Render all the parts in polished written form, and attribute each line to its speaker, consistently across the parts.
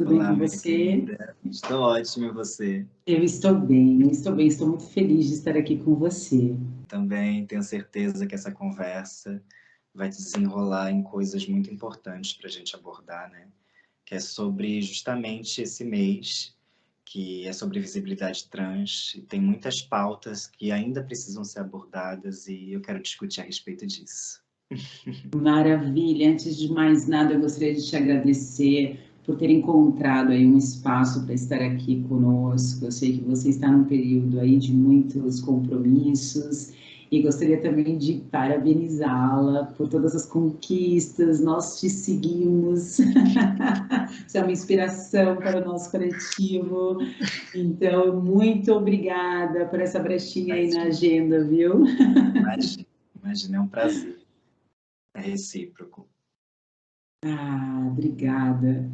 Speaker 1: Tudo bem
Speaker 2: Olá,
Speaker 1: com
Speaker 2: minha
Speaker 1: você?
Speaker 2: querida. Estou ótimo, e você?
Speaker 1: Estou muito feliz de estar aqui com você.
Speaker 2: Também tenho certeza que essa conversa vai desenrolar em coisas muito importantes para a gente abordar, né? Que é sobre justamente esse mês, que é sobre visibilidade trans, e tem muitas pautas que ainda precisam ser abordadas e eu quero discutir a respeito disso.
Speaker 1: Maravilha! Antes de mais nada, eu gostaria de te agradecer por ter encontrado aí um espaço para estar aqui conosco. Eu sei que você está num período aí de muitos compromissos e gostaria também de parabenizá-la por todas as conquistas. Nós te seguimos. Você é uma inspiração para o nosso coletivo. Então, muito obrigada por essa brechinha aí na
Speaker 2: Imagina,
Speaker 1: agenda, viu?
Speaker 2: imagina, é um prazer. É recíproco.
Speaker 1: Ah, obrigada.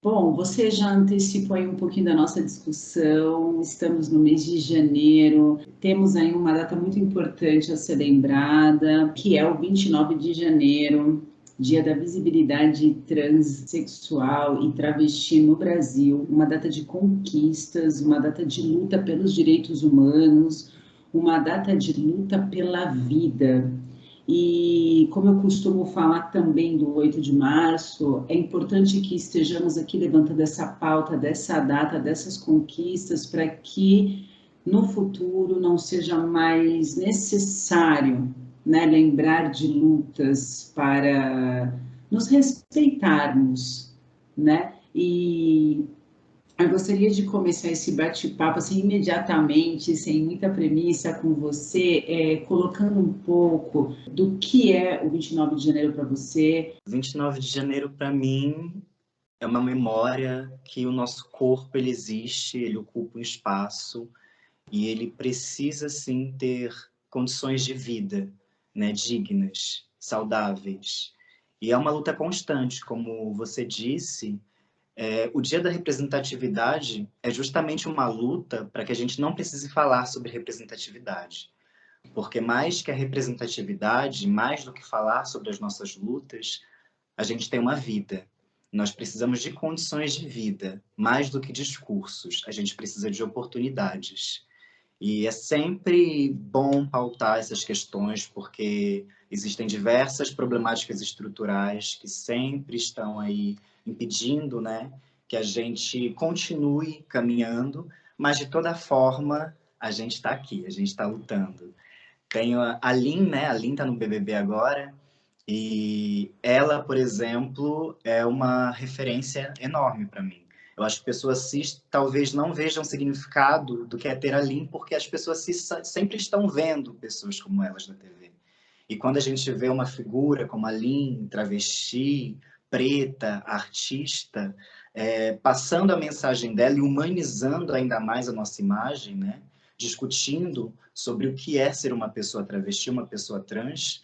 Speaker 1: Bom, você já antecipou aí um pouquinho da nossa discussão. Estamos no mês de janeiro. Temos aí uma data muito importante a ser lembrada, que é o 29 de janeiro, Dia da Visibilidade Transsexual e Travesti no Brasil. Uma data de conquistas, uma data de luta pelos direitos humanos, uma data de luta pela vida. E, como eu costumo falar também do 8 de março, é importante que estejamos aqui levantando essa pauta, dessa data, dessas conquistas, para que no futuro não seja mais necessário, né, lembrar de lutas para nos respeitarmos, né? E eu gostaria de começar esse bate-papo assim, imediatamente, sem muita premissa, com você, colocando um pouco do que é o 29 de janeiro para você.
Speaker 2: 29 de janeiro, para mim, é uma memória que o nosso corpo ele existe, ele ocupa um espaço e ele precisa sim ter condições de vida, né, dignas, saudáveis. E é uma luta constante, como você disse. O Dia da Representatividade é justamente uma luta para que a gente não precise falar sobre representatividade, porque mais que a representatividade, mais do que falar sobre as nossas lutas, a gente tem uma vida. Nós precisamos de condições de vida, mais do que discursos. A gente precisa de oportunidades. E é sempre bom pautar essas questões, porque existem diversas problemáticas estruturais que sempre estão aí impedindo, né, que a gente continue caminhando, mas de toda forma a gente está aqui, a gente está lutando. Tenho a Lin, né? A Lin está no BBB agora, e ela, por exemplo, é uma referência enorme para mim. Eu acho que pessoas cis talvez não vejam significado do que é ter a Lin, porque as pessoas cis sempre estão vendo pessoas como elas na TV. E quando a gente vê uma figura como a Lin, travesti, preta, artista, passando a mensagem dela e humanizando ainda mais a nossa imagem, né? Discutindo sobre o que é ser uma pessoa travesti, uma pessoa trans,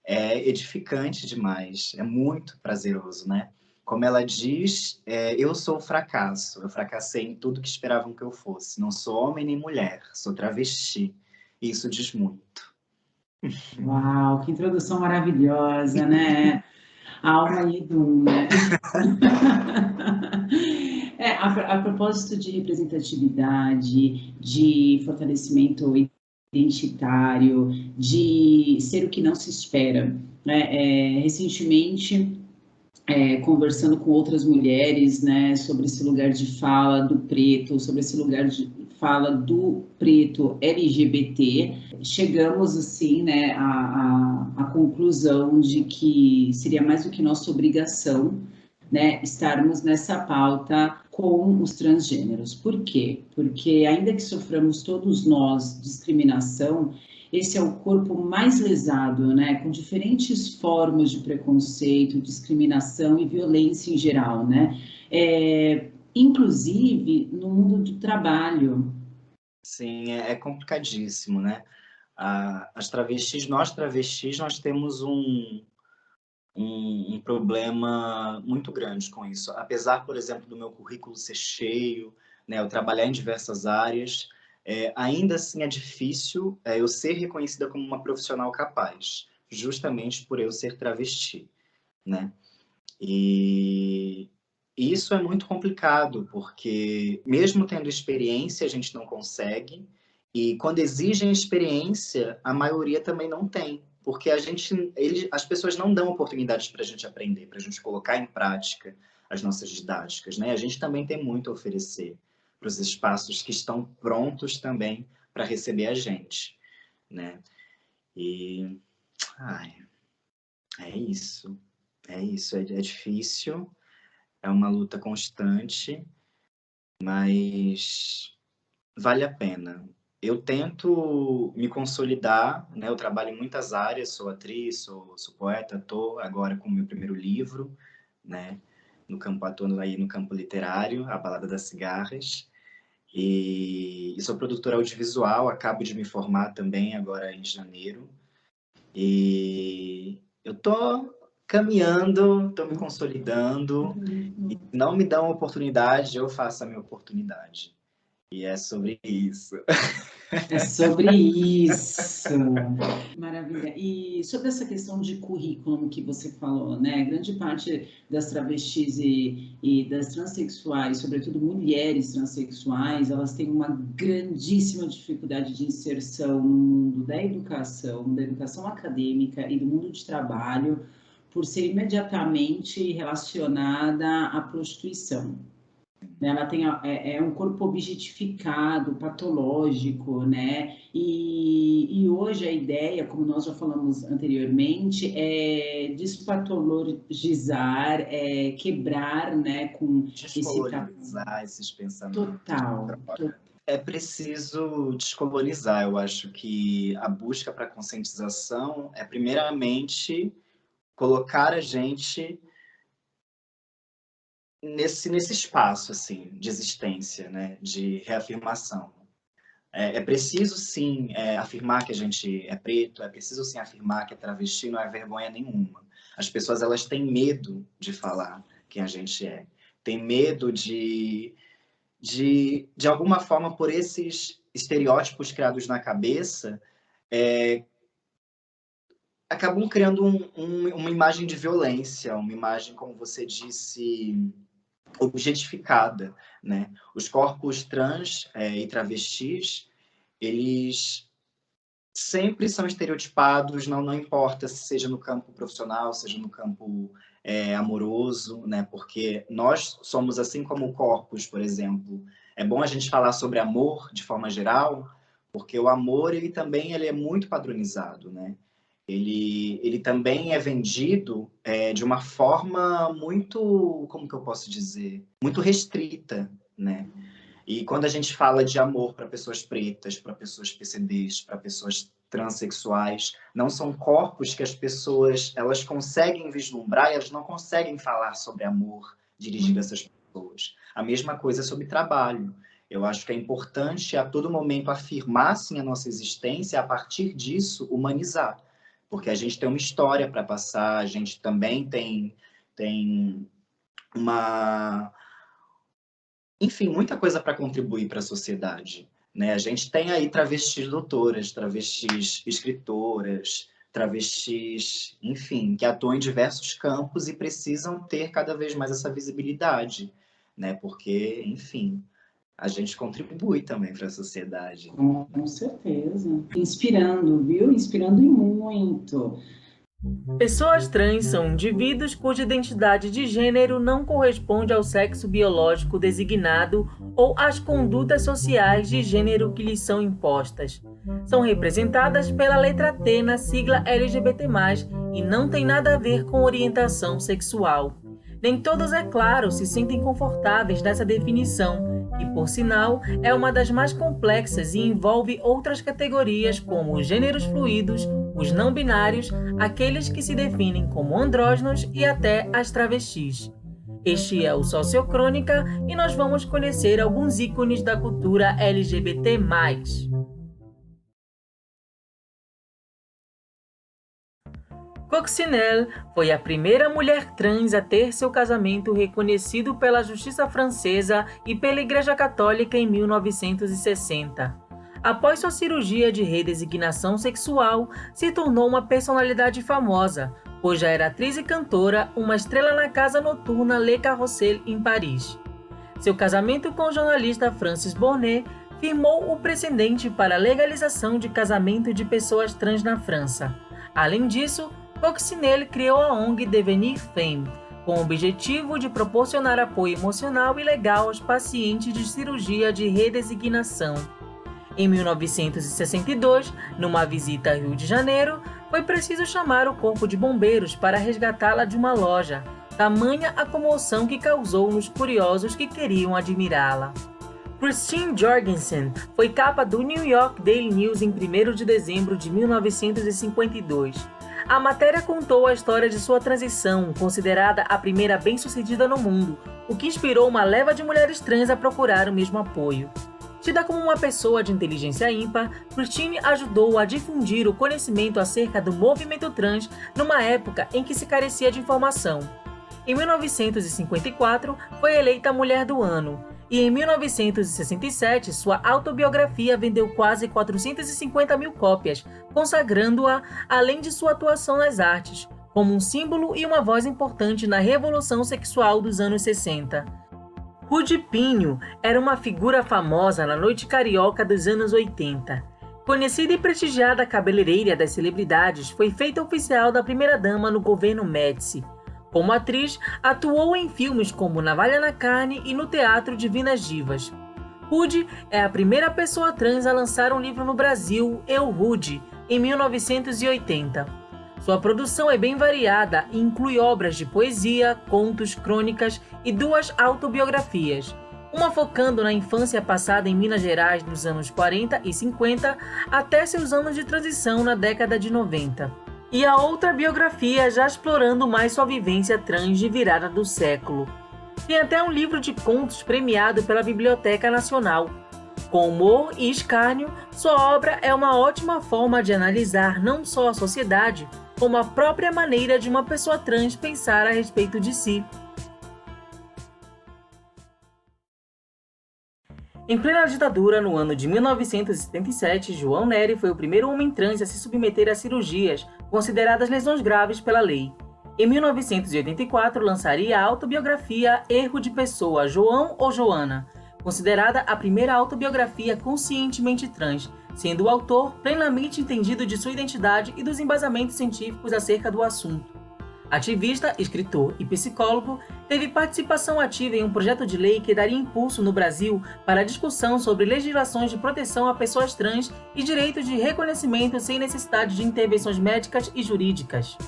Speaker 2: é edificante demais, é muito prazeroso, né? Como ela diz, eu sou o fracasso, eu fracassei em tudo que esperavam que eu fosse. Não sou homem nem mulher, sou travesti. E isso diz muito.
Speaker 1: Uau, que introdução maravilhosa, né? Alma e Edum, né? A propósito de representatividade, de fortalecimento identitário, de ser o que não se espera, né? Recentemente, conversando com outras mulheres, né, sobre esse lugar de fala do preto, sobre esse lugar de fala do preto LGBT, chegamos assim, né, à conclusão de que seria mais do que nossa obrigação, né, estarmos nessa pauta com os transgêneros. Por quê? Porque ainda que soframos todos nós discriminação, esse é o corpo mais lesado, né, com diferentes formas de preconceito, discriminação e violência em geral, né, inclusive no mundo do trabalho.
Speaker 2: Sim, é complicadíssimo, né? As travestis, nós temos um problema muito grande com isso. Apesar, por exemplo, do meu currículo ser cheio, né, eu trabalhar em diversas áreas, ainda assim é difícil eu ser reconhecida como uma profissional capaz, justamente por eu ser travesti, né? E E isso é muito complicado, porque mesmo tendo experiência, a gente não consegue. E quando exigem experiência, a maioria também não tem. Porque as pessoas não dão oportunidades para a gente aprender, para a gente colocar em prática as nossas didáticas, né? A gente também tem muito a oferecer para os espaços que estão prontos também para receber a gente, né? E, ai, é isso. É isso, é difícil, é uma luta constante, mas vale a pena. Eu tento me consolidar, né? Eu trabalho em muitas áreas, sou atriz, sou poeta, estou agora com o meu primeiro livro, né? Atuando aí no campo literário, A Balada das Cigarras, e sou produtora audiovisual, acabo de me formar também agora em janeiro, e eu tô caminhando, tô me consolidando, e não me dão oportunidade, eu faço a minha oportunidade. E é sobre isso.
Speaker 1: É sobre isso. Maravilha. E sobre essa questão de currículo que você falou, né? Grande parte das travestis e das transexuais, sobretudo mulheres transexuais, elas têm uma grandíssima dificuldade de inserção no mundo da educação acadêmica e do mundo de trabalho, por ser imediatamente relacionada à prostituição. Ela tem um corpo objetificado, patológico, né? E hoje a ideia, como nós já falamos anteriormente, é despatologizar, quebrar, né, com esse
Speaker 2: Descolonizar esses pensamentos.
Speaker 1: total.
Speaker 2: É preciso descolonizar. Eu acho que a busca para conscientização é, primeiramente, colocar a gente nesse espaço assim de existência, né, de reafirmação. É preciso sim afirmar que a gente é preto, é preciso sim afirmar que é travesti, não é vergonha nenhuma. As pessoas elas têm medo de falar quem a gente é, têm medo de alguma forma por esses estereótipos criados na cabeça, acabam criando uma imagem de violência, uma imagem, como você disse, objetificada, né? Os corpos trans e travestis, eles sempre são estereotipados, não importa se seja no campo profissional, seja no campo amoroso, né? Porque nós somos assim como corpos, por exemplo. É bom a gente falar sobre amor de forma geral, porque o amor ele é muito padronizado, né? Ele também é vendido de uma forma muito, como que eu posso dizer, muito restrita, né? E quando a gente fala de amor para pessoas pretas, para pessoas PCDs, para pessoas transexuais, não são corpos que as pessoas elas conseguem vislumbrar e elas não conseguem falar sobre amor dirigido a essas pessoas. A mesma coisa sobre trabalho. Eu acho que é importante a todo momento afirmar sim a nossa existência e, a partir disso, humanizar. Porque a gente tem uma história para passar, a gente também tem uma... Enfim, muita coisa para contribuir para a sociedade, né? A gente tem aí travestis doutoras, travestis escritoras, travestis, enfim, que atuam em diversos campos e precisam ter cada vez mais essa visibilidade, né? Porque, enfim, a gente contribui também para a sociedade.
Speaker 1: Com certeza. Inspirando, viu? Inspirando e muito.
Speaker 3: Pessoas trans são indivíduos cuja identidade de gênero não corresponde ao sexo biológico designado ou às condutas sociais de gênero que lhes são impostas. São representadas pela letra T na sigla LGBT+, e não tem nada a ver com orientação sexual. Nem todos, é claro, se sentem confortáveis nessa definição, que, por sinal, é uma das mais complexas e envolve outras categorias como os gêneros fluidos, os não binários, aqueles que se definem como andrógenos e até as travestis. Este é o Sociocrônica e nós vamos conhecer alguns ícones da cultura LGBT+. Coccinelle foi a primeira mulher trans a ter seu casamento reconhecido pela justiça francesa e pela Igreja Católica em 1960. Após sua cirurgia de redesignação sexual, se tornou uma personalidade famosa, pois já era atriz e cantora, uma estrela na casa noturna Le Carrousel em Paris. Seu casamento com o jornalista Francis Bonnet firmou o precedente para a legalização de casamento de pessoas trans na França. Além disso, Coccinelle criou a ONG Devenir Femme, com o objetivo de proporcionar apoio emocional e legal aos pacientes de cirurgia de redesignação. Em 1962, numa visita ao Rio de Janeiro, foi preciso chamar o corpo de bombeiros para resgatá-la de uma loja, tamanha a comoção que causou nos curiosos que queriam admirá-la. Christine Jorgensen foi capa do New York Daily News em 1º de dezembro de 1952. A matéria contou a história de sua transição, considerada a primeira bem-sucedida no mundo, o que inspirou uma leva de mulheres trans a procurar o mesmo apoio. Tida como uma pessoa de inteligência ímpar, Christine ajudou a difundir o conhecimento acerca do movimento trans numa época em que se carecia de informação. Em 1954, foi eleita Mulher do Ano, e em 1967, sua autobiografia vendeu quase 450 mil cópias, consagrando-a, além de sua atuação nas artes, como um símbolo e uma voz importante na revolução sexual dos anos 60. Rude Pinho era uma figura famosa na noite carioca dos anos 80. Conhecida e prestigiada cabeleireira das celebridades, foi feita oficial da primeira-dama no governo Médici. Como atriz, atuou em filmes como Navalha na Carne e no Teatro Divinas Divas. Rude é a primeira pessoa trans a lançar um livro no Brasil, Eu Rude, em 1980. Sua produção é bem variada e inclui obras de poesia, contos, crônicas e 2 autobiografias, uma focando na infância passada em Minas Gerais nos anos 40 e 50 até seus anos de transição na década de 90, e a outra biografia já explorando mais sua vivência trans de virada do século. Tem até um livro de contos premiado pela Biblioteca Nacional. Com humor e escárnio, sua obra é uma ótima forma de analisar não só a sociedade, como a própria maneira de uma pessoa trans pensar a respeito de si. Em plena ditadura, no ano de 1977, João Nery foi o primeiro homem trans a se submeter a cirurgias, consideradas lesões graves pela lei. Em 1984, lançaria a autobiografia Erro de Pessoa, João ou Joana, considerada a primeira autobiografia conscientemente trans, sendo o autor plenamente entendido de sua identidade e dos embasamentos científicos acerca do assunto. Ativista, escritor e psicólogo, teve participação ativa em um projeto de lei que daria impulso no Brasil para a discussão sobre legislações de proteção a pessoas trans e direitos de reconhecimento sem necessidade de intervenções médicas e jurídicas.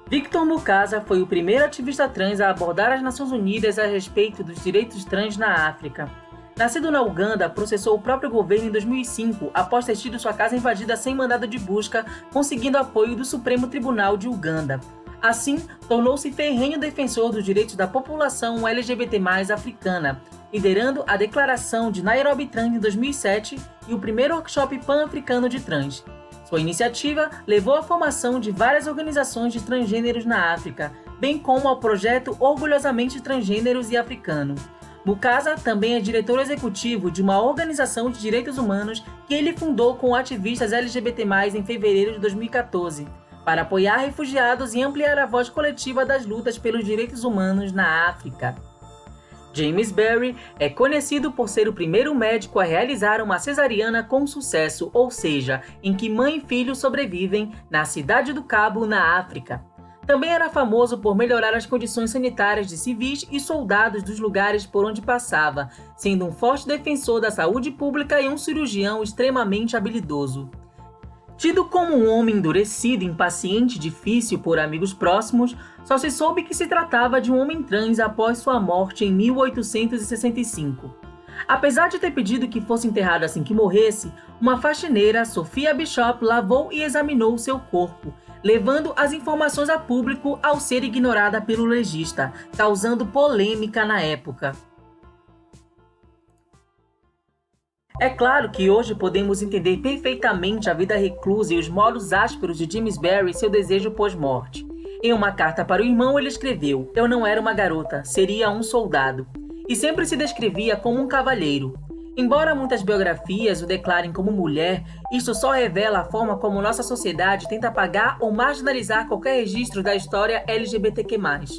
Speaker 3: Victor Mukasa foi o primeiro ativista trans a abordar as Nações Unidas a respeito dos direitos trans na África. Nascido na Uganda, processou o próprio governo em 2005 após ter tido sua casa invadida sem mandado de busca, conseguindo apoio do Supremo Tribunal de Uganda. Assim, tornou-se ferrenho defensor dos direitos da população LGBT+ africana, liderando a Declaração de Nairobi Trans em 2007 e o primeiro workshop pan-africano de trans. Sua iniciativa levou à formação de várias organizações de transgêneros na África, bem como ao projeto Orgulhosamente Transgêneros e Africano. Mukasa também é diretor executivo de uma organização de direitos humanos que ele fundou com ativistas LGBT+, em fevereiro de 2014, para apoiar refugiados e ampliar a voz coletiva das lutas pelos direitos humanos na África. James Berry é conhecido por ser o primeiro médico a realizar uma cesariana com sucesso, ou seja, em que mãe e filho sobrevivem, na Cidade do Cabo, na África. Também era famoso por melhorar as condições sanitárias de civis e soldados dos lugares por onde passava, sendo um forte defensor da saúde pública e um cirurgião extremamente habilidoso. Tido como um homem endurecido, impaciente e difícil por amigos próximos, só se soube que se tratava de um homem trans após sua morte em 1865. Apesar de ter pedido que fosse enterrado assim que morresse, uma faxineira, Sophia Bishop, lavou e examinou seu corpo, levando as informações a público ao ser ignorada pelo legista, causando polêmica na época. É claro que hoje podemos entender perfeitamente a vida reclusa e os modos ásperos de James Berry e seu desejo pós-morte. Em uma carta para o irmão, ele escreveu: "Eu não era uma garota, seria um soldado", e sempre se descrevia como um cavalheiro. Embora muitas biografias o declarem como mulher, isso só revela a forma como nossa sociedade tenta apagar ou marginalizar qualquer registro da história LGBTQ+.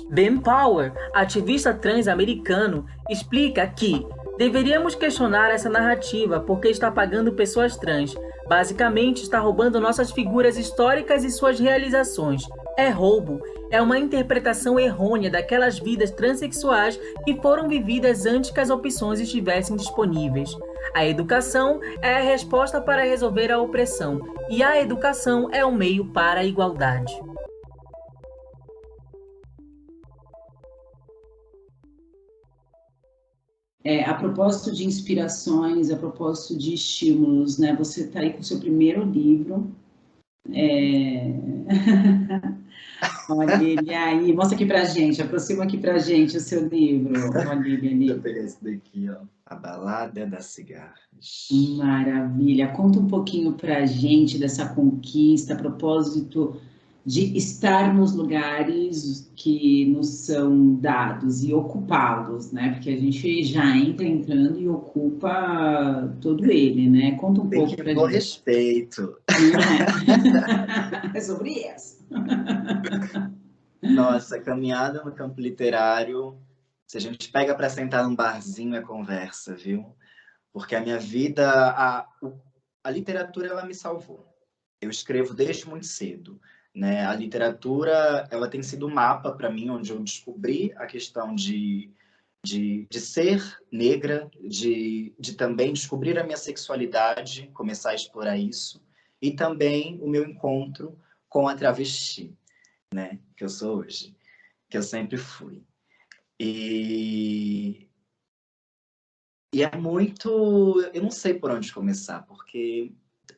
Speaker 3: Ben Power, ativista trans americano, explica que deveríamos questionar essa narrativa porque está apagando pessoas trans. Basicamente, está roubando nossas figuras históricas e suas realizações. É roubo. É uma interpretação errônea daquelas vidas transexuais que foram vividas antes que as opções estivessem disponíveis. A educação é a resposta para resolver a opressão, e a educação é o meio para a igualdade.
Speaker 1: A propósito de inspirações, a propósito de estímulos, né? Você está aí com o seu primeiro livro. Olha ele aí, mostra aqui pra gente, aproxima aqui pra gente o seu livro. Olha ele ali.
Speaker 2: Eu peguei esse daqui, ó. A Balada das Cigarras.
Speaker 1: Maravilha. Conta um pouquinho pra gente dessa conquista, a propósito de estar nos lugares que nos são dados e ocupá-los, né? Porque a gente já entrando e ocupa todo ele, né? Conta um pouco pra
Speaker 2: Com
Speaker 1: gente.
Speaker 2: respeito.
Speaker 1: É sobre isso.
Speaker 2: Nossa, caminhada no campo literário, se a gente pega para sentar num barzinho, é conversa, viu? Porque a minha vida, a literatura, ela me salvou. Eu escrevo desde muito cedo, né? A literatura, ela tem sido um mapa para mim, onde eu descobri a questão de ser negra, de também descobrir a minha sexualidade, começar a explorar isso, e também o meu encontro com a travesti, né? Que eu sou hoje, que eu sempre fui. E é muito... Eu não sei por onde começar, porque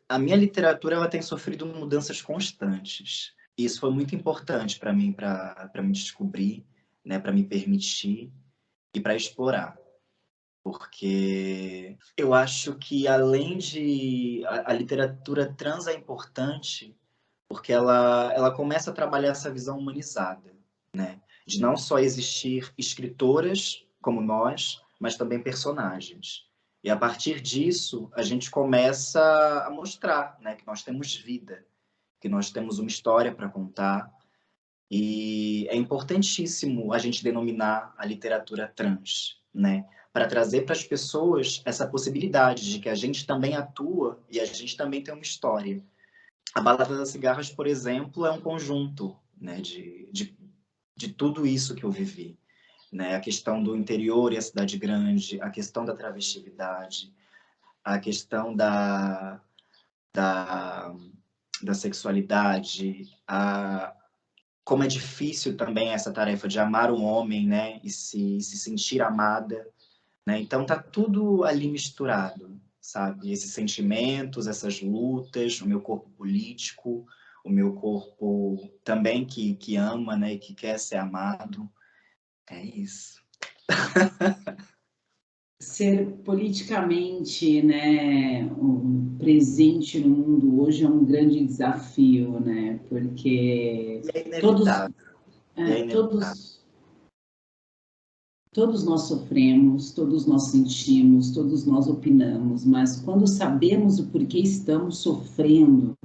Speaker 2: a minha literatura ela tem sofrido mudanças constantes. E isso foi muito importante para mim, para me descobrir, né? Para me permitir e para explorar. Porque eu acho que além de... A literatura trans é importante porque ela começa a trabalhar essa visão humanizada, né? De não só existir escritoras como nós, mas também personagens. E a partir disso, a gente começa a mostrar, né, que nós temos vida, que nós temos uma história para contar. E é importantíssimo a gente denominar a literatura trans, né? Para trazer para as pessoas essa possibilidade de que a gente também atua e a gente também tem uma história. A Balada das Cigarras, por exemplo, é um conjunto, né, de tudo isso que eu vivi. Né? A questão do interior e a cidade grande, a questão da travestividade, a questão da sexualidade, como é difícil também essa tarefa de amar um homem, né, e se sentir amada, né? Então tá tudo ali misturado, sabe? Esses sentimentos, essas lutas, o meu corpo político, o meu corpo também que ama, né, e que quer ser amado. É isso.
Speaker 1: Ser politicamente, né, presente no mundo hoje é um grande desafio, né? Porque
Speaker 2: E é inevitável.
Speaker 1: todos nós sofremos, todos nós sentimos, todos nós opinamos, mas quando sabemos o porquê estamos sofrendo,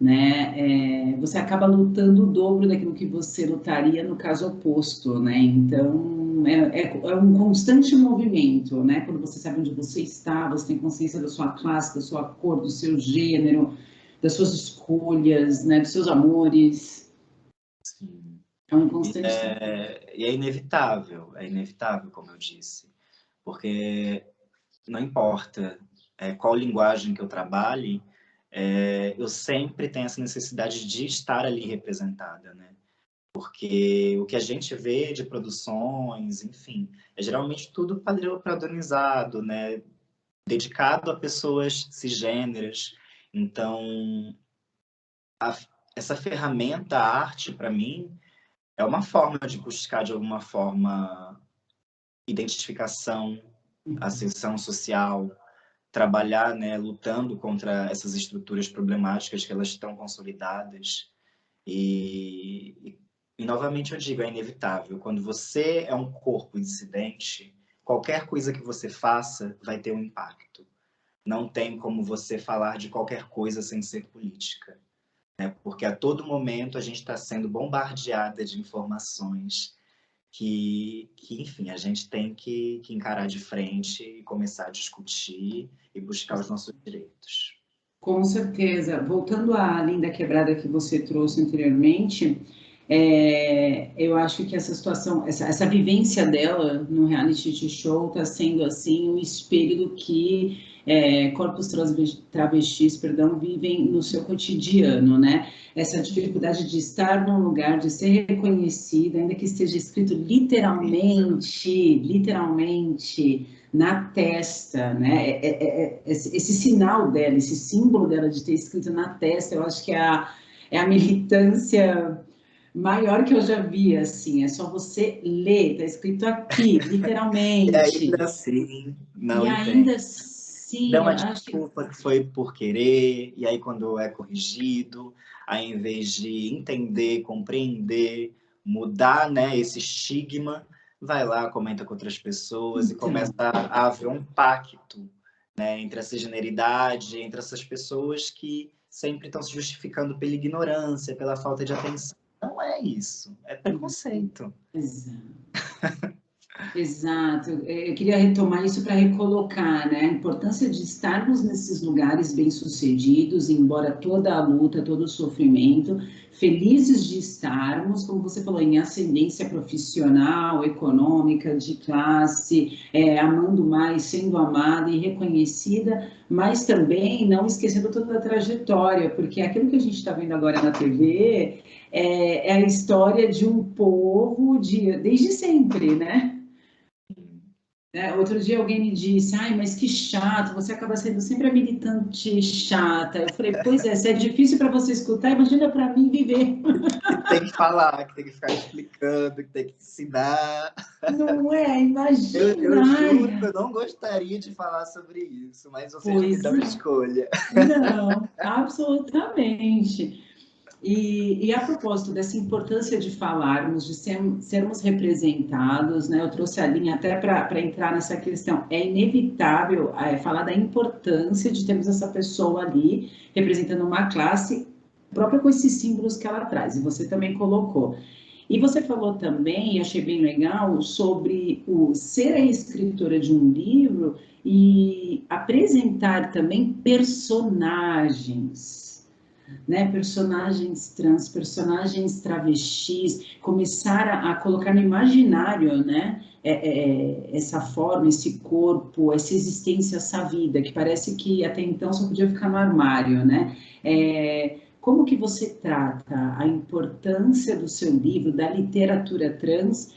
Speaker 1: né, você acaba lutando o dobro daquilo que você lutaria no caso oposto, né? Então é um constante movimento, né? Quando você sabe onde você está, você tem consciência da sua classe, da sua cor, do seu gênero, das suas escolhas, né? Dos seus amores.
Speaker 2: Sim.
Speaker 1: É um constante.
Speaker 2: E é inevitável, como eu disse, porque não importa qual linguagem que eu trabalhe, eu sempre tenho essa necessidade de estar ali representada, né? Porque o que a gente vê de produções, enfim, é geralmente tudo padronizado, né? Dedicado a pessoas cisgêneras. Então, essa ferramenta, a arte, para mim, é uma forma de buscar, de alguma forma, identificação, ascensão social, trabalhar, né, lutando contra essas estruturas problemáticas que elas estão consolidadas. E novamente eu digo, é inevitável. Quando você é um corpo dissidente, qualquer coisa que você faça vai ter um impacto. Não tem como você falar de qualquer coisa sem ser política, né? Porque a todo momento a gente está sendo bombardeada de informações enfim, a gente tem que encarar de frente e começar a discutir e buscar os nossos direitos.
Speaker 1: Com certeza. Voltando à linda quebrada que você trouxe anteriormente, eu acho que essa situação, essa vivência dela no reality show está sendo assim um espelho do que corpos travestis, perdão, vivem no seu cotidiano, né? Essa dificuldade de estar num lugar, de ser reconhecida, ainda que esteja escrito literalmente na testa, né? Esse sinal dela, esse símbolo dela de ter escrito na testa, eu acho que é a militância maior que eu já vi, assim. É só você ler, tá escrito aqui, literalmente.
Speaker 2: E ainda assim, não entendo.
Speaker 1: Ainda assim,
Speaker 2: dá uma
Speaker 1: eu acho que...
Speaker 2: desculpa que foi por querer, e aí quando é corrigido, aí em vez de entender, compreender, mudar, né, esse estigma, vai lá, comenta com outras pessoas e começa a haver um pacto, né, entre essa generalidade, entre essas pessoas que sempre estão se justificando pela ignorância, pela falta de atenção. Não é isso, é preconceito.
Speaker 1: Exato. Eu queria retomar isso para recolocar, né? A importância de estarmos nesses lugares bem-sucedidos, embora toda a luta, todo o sofrimento, felizes de estarmos, como você falou, em ascendência profissional, econômica, de classe, amando mais, sendo amada e reconhecida, mas também não esquecendo toda a trajetória, porque aquilo que a gente está vendo agora na TV é a história de um povo desde sempre, né? Outro dia alguém me disse, ai, mas que chato, você acaba sendo sempre a militante chata. Eu falei, pois é, se é difícil para você escutar, imagina para mim viver.
Speaker 2: Que tem que falar, que tem que ficar explicando, que tem que ensinar.
Speaker 1: Não é? Imagina.
Speaker 2: Eu juro que eu não gostaria de falar sobre isso, mas vocês não me dão escolha.
Speaker 1: Não, absolutamente. E a propósito dessa importância de falarmos, de sermos representados, né? Eu trouxe a linha até para entrar nessa questão. É inevitável falar da importância de termos essa pessoa ali representando uma classe própria com esses símbolos que ela traz, e você também colocou. E você falou também, e achei bem legal, sobre o ser a escritora de um livro e apresentar também personagens, né, personagens trans, personagens travestis, começar a colocar no imaginário, né, essa forma, esse corpo, essa existência, essa vida, que parece que até então só podia ficar no armário, né? Como que você trata a importância do seu livro, da literatura trans,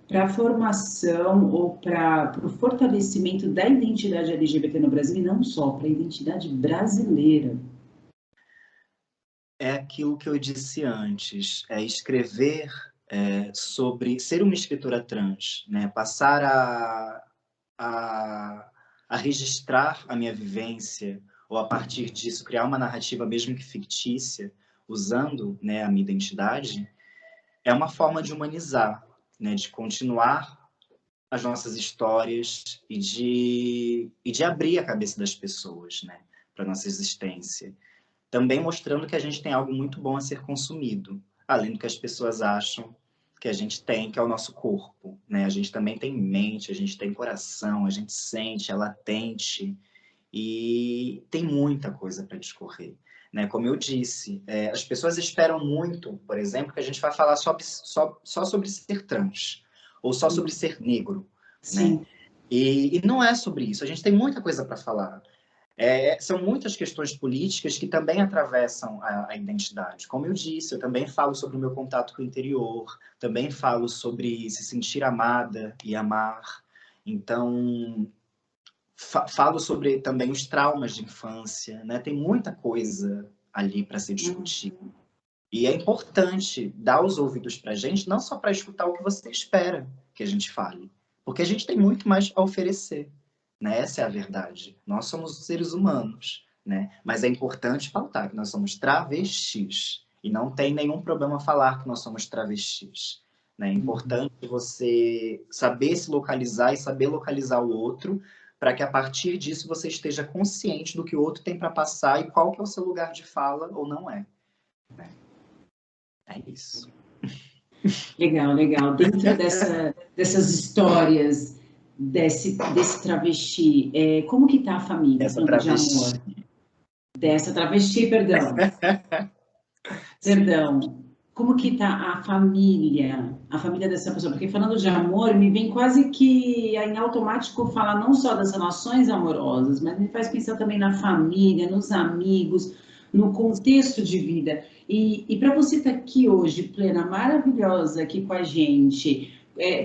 Speaker 1: para a formação ou para o fortalecimento da identidade LGBT no Brasil, e não só, para a identidade brasileira?
Speaker 2: É aquilo que eu disse antes, é escrever sobre ser uma escritora trans, né? Passar a registrar a minha vivência, ou a partir disso criar uma narrativa, mesmo que fictícia, usando, né, a minha identidade, é uma forma de humanizar, né? De continuar as nossas histórias e de abrir a cabeça das pessoas, né, para a nossa existência. Também mostrando que a gente tem algo muito bom a ser consumido, além do que as pessoas acham que a gente tem, que é o nosso corpo, né? A gente também tem mente, a gente tem coração, a gente sente, é latente, e tem muita coisa para discorrer, né? Como eu disse, as pessoas esperam muito, por exemplo, que a gente vai falar só sobre ser trans, ou só sobre ser negro,
Speaker 1: Sim.
Speaker 2: né? E não é sobre isso, a gente tem muita coisa para falar. São muitas questões políticas que também atravessam a identidade. Como eu disse, eu também falo sobre o meu contato com o interior, também falo sobre se sentir amada e amar. Então, falo sobre também os traumas de infância, né? Tem muita coisa ali para ser discutida. E é importante dar os ouvidos para a gente, não só para escutar o que você espera que a gente fale, porque a gente tem muito mais a oferecer. Né? Essa é a verdade. Nós somos seres humanos, né? Mas é importante pautar que nós somos travestis. E não tem nenhum problema falar que nós somos travestis. né? É importante você saber se localizar e saber localizar o outro, para que a partir disso você esteja consciente do que o outro tem para passar e qual que é o seu lugar de fala ou não é. Né? É isso.
Speaker 1: Legal, legal. Dentro dessas histórias desse travesti, como que tá a família
Speaker 2: Essa
Speaker 1: falando de amor?
Speaker 2: travesti.
Speaker 1: Dessa travesti, perdão. Perdão. Como que tá a família dessa pessoa? Porque falando de amor, me vem quase que em automático falar não só das relações amorosas, mas me faz pensar também na família, nos amigos, no contexto de vida. E para você estar aqui hoje, plena, maravilhosa, aqui com a gente,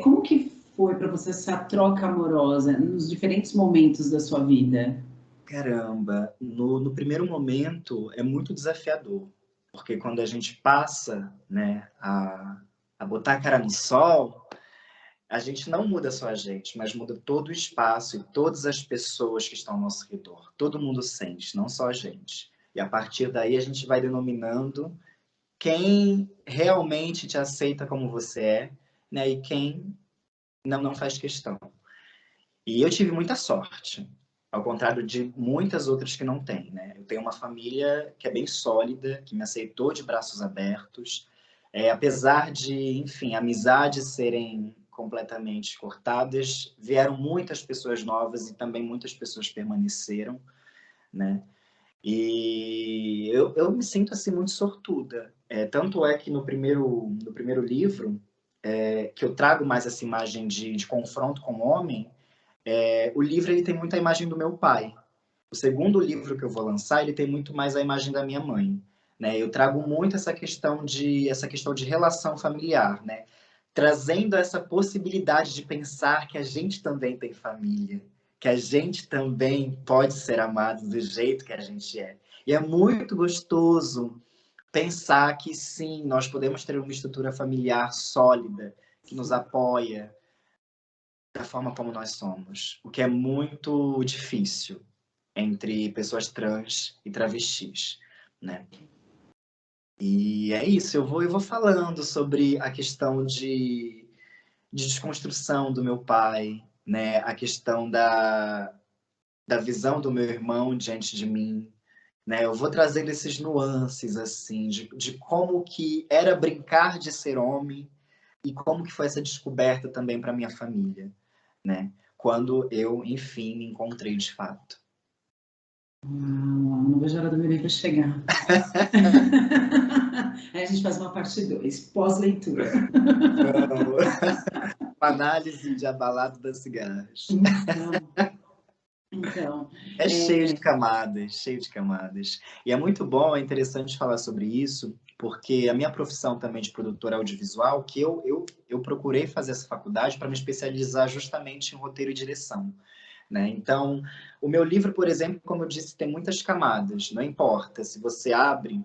Speaker 1: como que foi para você essa troca amorosa nos diferentes momentos da sua vida?
Speaker 2: Caramba, no primeiro momento é muito desafiador, porque quando a gente passa, né, a botar a cara no sol, a gente não muda só a gente, mas muda todo o espaço e todas as pessoas que estão ao nosso redor. Todo mundo sente, não só a gente. E a partir daí a gente vai denominando quem realmente te aceita como você é, né, e quem não faz questão. E eu tive muita sorte, ao contrário de muitas outras que não têm, né? Eu tenho uma família que é bem sólida, que me aceitou de braços abertos, apesar de, enfim, amizades serem completamente cortadas, vieram muitas pessoas novas e também muitas pessoas permaneceram, né? E eu me sinto assim muito sortuda. Tanto é que no primeiro livro, que eu trago mais essa imagem de confronto com o homem, o livro ele tem muita imagem do meu pai. O segundo livro que eu vou lançar, ele tem muito mais a imagem da minha mãe, né? Eu trago muito essa questão de relação familiar, né? Trazendo essa possibilidade de pensar que a gente também tem família, que a gente também pode ser amado do jeito que a gente é. E é muito gostoso pensar que sim, nós podemos ter uma estrutura familiar sólida, que nos apoia, da forma como nós somos, o que é muito difícil entre pessoas trans e travestis, né? E é isso, eu vou falando sobre a questão de desconstrução do meu pai, né? A questão da visão do meu irmão diante de mim, né? Eu vou trazendo esses nuances, assim, de como que era brincar de ser homem e como que foi essa descoberta também para minha família, né? Quando eu, enfim, me encontrei de fato.
Speaker 1: Não vejo a hora do meu livro chegar. Aí a gente faz uma parte 2, pós-leitura.
Speaker 2: Uma análise de Abalado das Cigarras.
Speaker 1: Então,
Speaker 2: É cheio de camadas, cheio de camadas. E é muito bom, é interessante falar sobre isso, porque a minha profissão também de produtor audiovisual, que eu procurei fazer essa faculdade para me especializar justamente em roteiro e direção, né? Então, o meu livro, por exemplo, como eu disse, tem muitas camadas. Não importa se você abre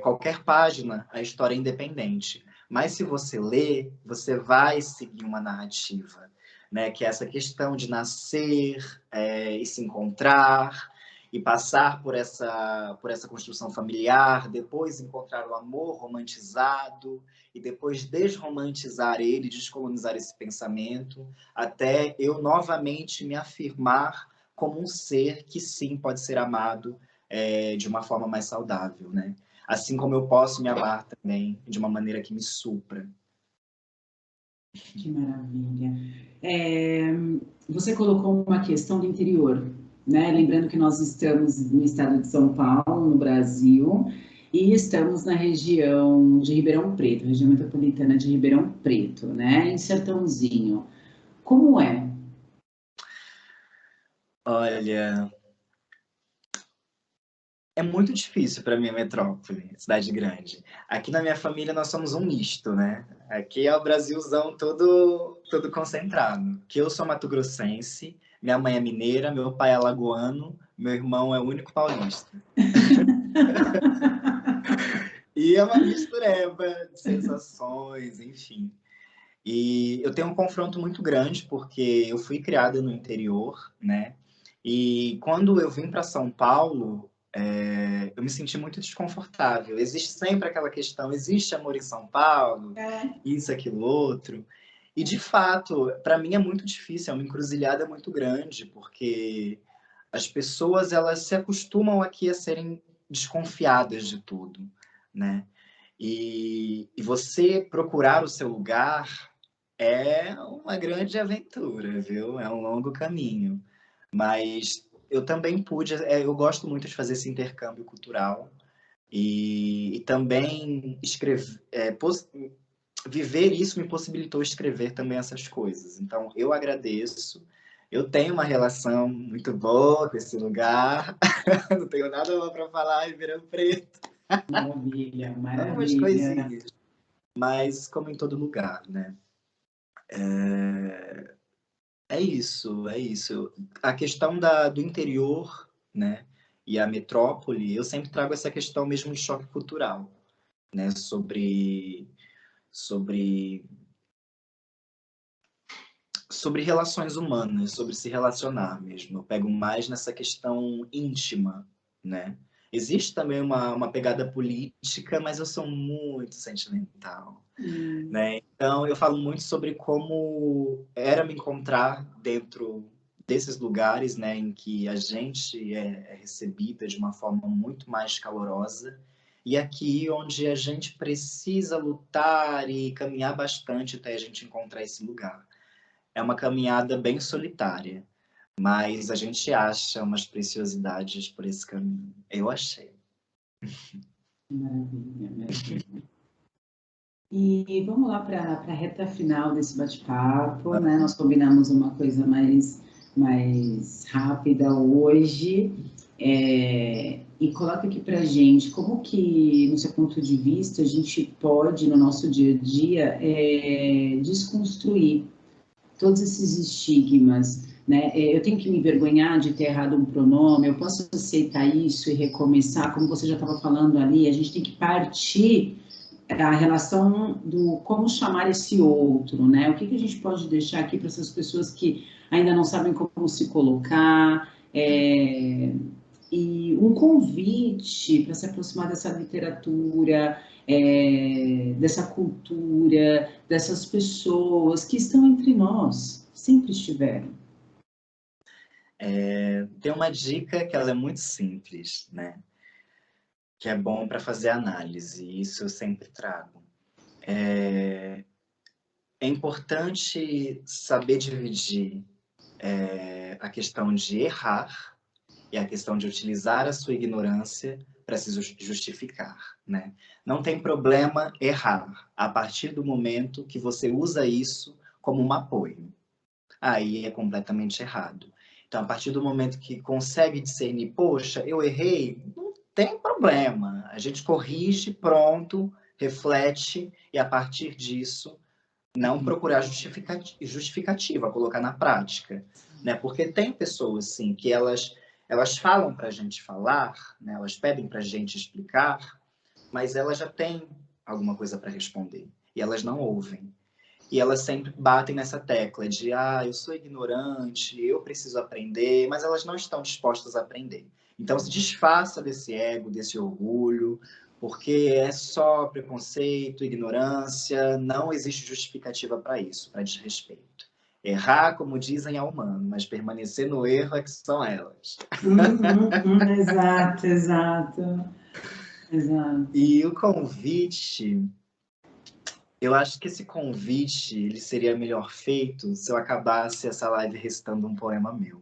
Speaker 2: qualquer página, a história é independente. Mas se você lê, você vai seguir uma narrativa, né? Que é essa questão de nascer e se encontrar e passar por essa construção familiar, depois encontrar o amor romantizado e depois desromantizar ele, descolonizar esse pensamento, até eu novamente me afirmar como um ser que sim pode ser amado de uma forma mais saudável, né? Assim como eu posso me amar também de uma maneira que me supra.
Speaker 1: Que maravilha. Você colocou uma questão do interior, né? Lembrando que nós estamos no estado de São Paulo, no Brasil, e estamos na região de Ribeirão Preto, região metropolitana de Ribeirão Preto, né? Em Sertãozinho. Como é?
Speaker 2: Olha, é muito difícil para mim a metrópole, cidade grande. Aqui na minha família nós somos um misto, né? Aqui é o Brasilzão todo concentrado. Que eu sou mato-grossense, minha mãe é mineira, meu pai é alagoano, meu irmão é o único paulista. E é uma mistureba de sensações, enfim. E eu tenho um confronto muito grande porque eu fui criada no interior, né? E quando eu vim para São Paulo, eu me senti muito desconfortável. Existe sempre aquela questão, existe amor em São Paulo? Isso, aquilo, outro. E, de fato, para mim é muito difícil, é uma encruzilhada muito grande, porque as pessoas, elas se acostumam aqui a serem desconfiadas de tudo, né? E você procurar o seu lugar é uma grande aventura, viu? É um longo caminho. Mas eu também pude, eu gosto muito de fazer esse intercâmbio cultural e também escrever, viver isso me possibilitou escrever também essas coisas. Então, eu agradeço. Eu tenho uma relação muito boa com esse lugar. Não tenho nada mal para falar em Ribeirão Preto.
Speaker 1: Maravilha,
Speaker 2: Algumas
Speaker 1: maravilha.
Speaker 2: coisinhas. Mas, como em todo lugar, né? É isso, é isso. A questão do interior, né? E a metrópole, eu sempre trago essa questão mesmo de choque cultural, né? Sobre relações humanas, sobre se relacionar mesmo. Eu pego mais nessa questão íntima, né? Existe também uma pegada política, mas eu sou muito sentimental, né? Então, eu falo muito sobre como era me encontrar dentro desses lugares, né, em que a gente é recebida de uma forma muito mais calorosa, e aqui onde a gente precisa lutar e caminhar bastante até a gente encontrar esse lugar. É uma caminhada bem solitária, mas a gente acha umas preciosidades por esse caminho. Eu achei.
Speaker 1: Maravilha, maravilha. E vamos lá para a reta final desse bate-papo, né? Nós combinamos uma coisa mais rápida hoje. E coloca aqui para a gente como que, no seu ponto de vista, a gente pode, no nosso dia a dia, desconstruir todos esses estigmas, né? Eu tenho que me envergonhar de ter errado um pronome, eu posso aceitar isso e recomeçar, como você já estava falando ali, a gente tem que partir a relação do como chamar esse outro, né? O que a gente pode deixar aqui para essas pessoas que ainda não sabem como se colocar, e um convite para se aproximar dessa literatura, dessa cultura, dessas pessoas que estão entre nós, sempre estiveram.
Speaker 2: Tem uma dica que ela é muito simples, né? Que é bom para fazer análise, e isso eu sempre trago. É importante saber dividir a questão de errar e a questão de utilizar a sua ignorância para se justificar, né? Não tem problema errar, a partir do momento que você usa isso como um apoio. Aí é completamente errado. Então, a partir do momento que consegue discernir, poxa, eu errei, não tem problema. A gente corrige, pronto, reflete, e a partir disso, não procurar justificativa, colocar na prática, né? Porque tem pessoas, assim, que elas falam para a gente falar, né? Elas pedem para a gente explicar, mas elas já têm alguma coisa para responder, e elas não ouvem. E elas sempre batem nessa tecla de, eu sou ignorante, eu preciso aprender, mas elas não estão dispostas a aprender. Então, se desfaça desse ego, desse orgulho, porque é só preconceito, ignorância, não existe justificativa para isso, para desrespeito. Errar, como dizem, é humano, mas permanecer no erro é que são elas.
Speaker 1: Exato, exato.
Speaker 2: E o convite... Eu acho que esse convite ele seria melhor feito se eu acabasse essa live recitando um poema meu.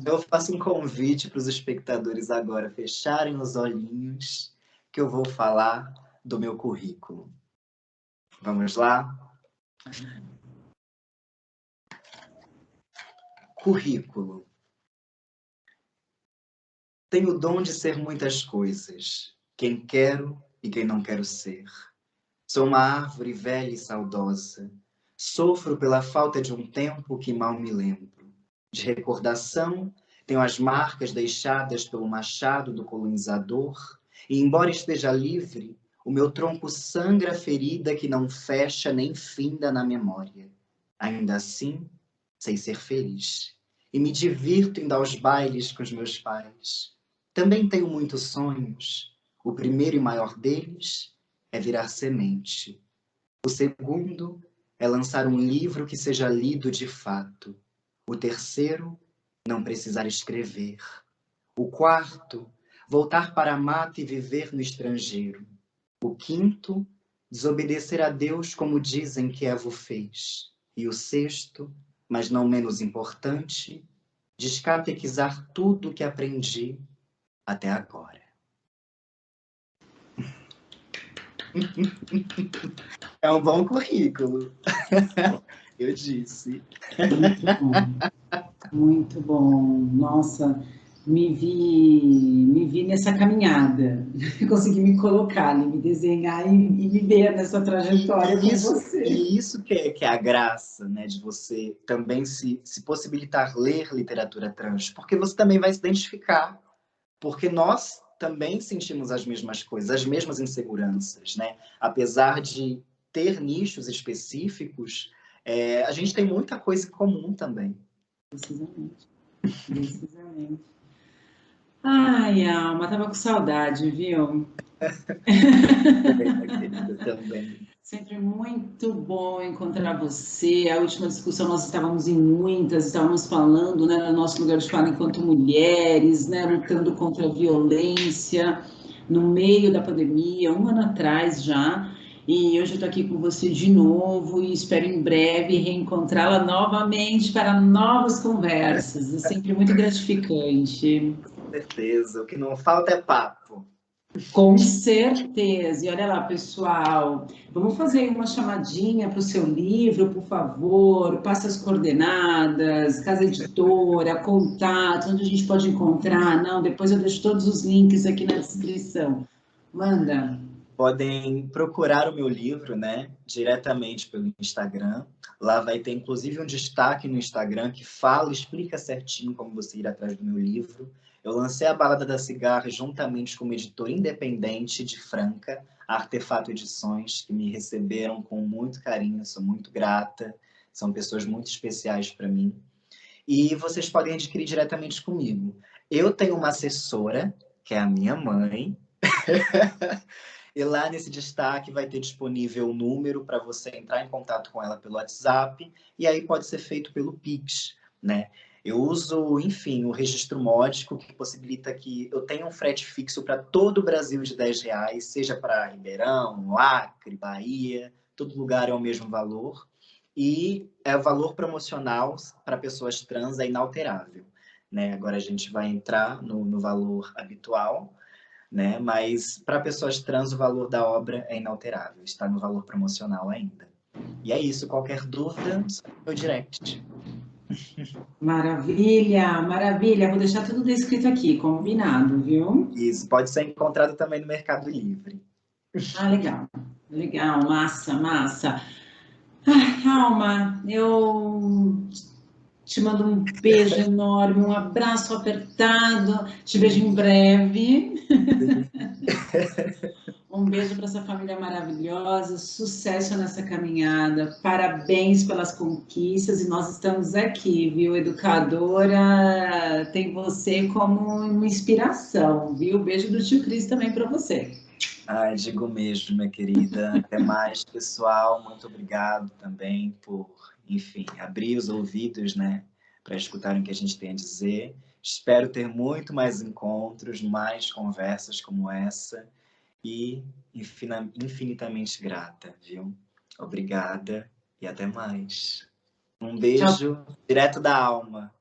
Speaker 2: Eu faço um convite para os espectadores agora fecharem os olhinhos, que eu vou falar do meu currículo. Vamos lá? Currículo. Tenho o dom de ser muitas coisas, quem quero e quem não quero ser. Sou uma árvore velha e saudosa. Sofro pela falta de um tempo que mal me lembro. De recordação, tenho as marcas deixadas pelo machado do colonizador, e embora esteja livre, o meu tronco sangra a ferida que não fecha nem finda na memória. Ainda assim, sei ser feliz. e me divirto em dar os bailes com os meus pais. Também tenho muitos sonhos. O primeiro e maior deles é virar semente. O segundo é lançar um livro que seja lido de fato. O terceiro, não precisar escrever. O quarto, voltar para a mata e viver no estrangeiro. O quinto, desobedecer a Deus como dizem que Evo fez. E o sexto, mas não menos importante, descatequizar tudo o que aprendi até agora. É um bom currículo. Eu disse.
Speaker 1: Muito bom. Muito bom. Nossa, me vi nessa caminhada. Consegui me colocar ali, me desenhar e me ver nessa trajetória com você.
Speaker 2: E isso que é a graça, né, de você também se possibilitar ler literatura trans, porque você também vai se identificar, porque nós também sentimos as mesmas coisas, as mesmas inseguranças, né? Apesar de ter nichos específicos, a gente tem muita coisa em comum também.
Speaker 1: Precisamente. Precisamente. Ai, Alma, tava com saudade, viu?
Speaker 2: Também.
Speaker 1: Sempre muito bom encontrar você. A última discussão nós estávamos estávamos falando, né, no nosso lugar de fala enquanto mulheres, né, lutando contra a violência no meio da pandemia, 1 ano atrás já. E hoje eu estou aqui com você de novo e espero em breve reencontrá-la novamente para novas conversas. É sempre muito gratificante.
Speaker 2: Com certeza. O que não falta é papo.
Speaker 1: Com certeza. E olha lá, pessoal, vamos fazer uma chamadinha para o seu livro, por favor. Passa as coordenadas, casa editora, contato, onde a gente pode encontrar. Não, depois eu deixo todos os links aqui na descrição. Manda.
Speaker 2: Podem procurar o meu livro, né, diretamente pelo Instagram. Lá vai ter, inclusive, um destaque no Instagram que explica certinho como você ir atrás do meu livro. Eu lancei a Balada da Cigarra juntamente com uma editora independente de Franca, a Artefato Edições, que me receberam com muito carinho, sou muito grata. São pessoas muito especiais para mim. E vocês podem adquirir diretamente comigo. Eu tenho uma assessora, que é a minha mãe. E lá nesse destaque vai ter disponível o número para você entrar em contato com ela pelo WhatsApp, e aí pode ser feito pelo Pix, né? Eu uso, enfim, o registro módico, que possibilita que eu tenha um frete fixo para todo o Brasil de R$10, seja para Ribeirão, Acre, Bahia, todo lugar é o mesmo valor. E o valor promocional para pessoas trans é inalterável, né? Agora a gente vai entrar no valor habitual, né? Mas para pessoas trans o valor da obra é inalterável, está no valor promocional ainda. E é isso, qualquer dúvida, só no meu direct.
Speaker 1: Maravilha, maravilha. Vou deixar tudo descrito aqui, combinado, viu?
Speaker 2: Isso, pode ser encontrado também no Mercado Livre.
Speaker 1: Ah, legal, legal, massa, massa. Ai, Alma, eu te mando um beijo enorme, um abraço apertado, te vejo em breve. Um beijo para essa família maravilhosa, sucesso nessa caminhada, parabéns pelas conquistas e nós estamos aqui, viu, educadora, tem você como uma inspiração, viu? Beijo do tio Cris também para você.
Speaker 2: Ai, digo mesmo, minha querida. Até mais, pessoal. Muito obrigado também por, enfim, abrir os ouvidos, né, para escutarem o que a gente tem a dizer. Espero ter muito mais encontros, mais conversas como essa. E infinitamente grata, viu? Obrigada e até mais. Um beijo direto da alma.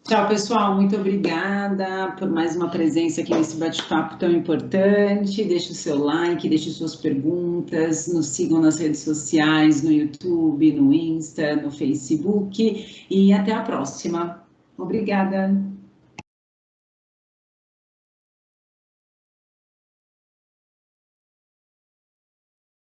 Speaker 1: Tchau, pessoal. Muito obrigada por mais uma presença aqui nesse bate-papo tão importante. Deixe o seu like, deixe suas perguntas, nos sigam nas redes sociais, no YouTube, no Insta, no Facebook. E até a próxima. Obrigada.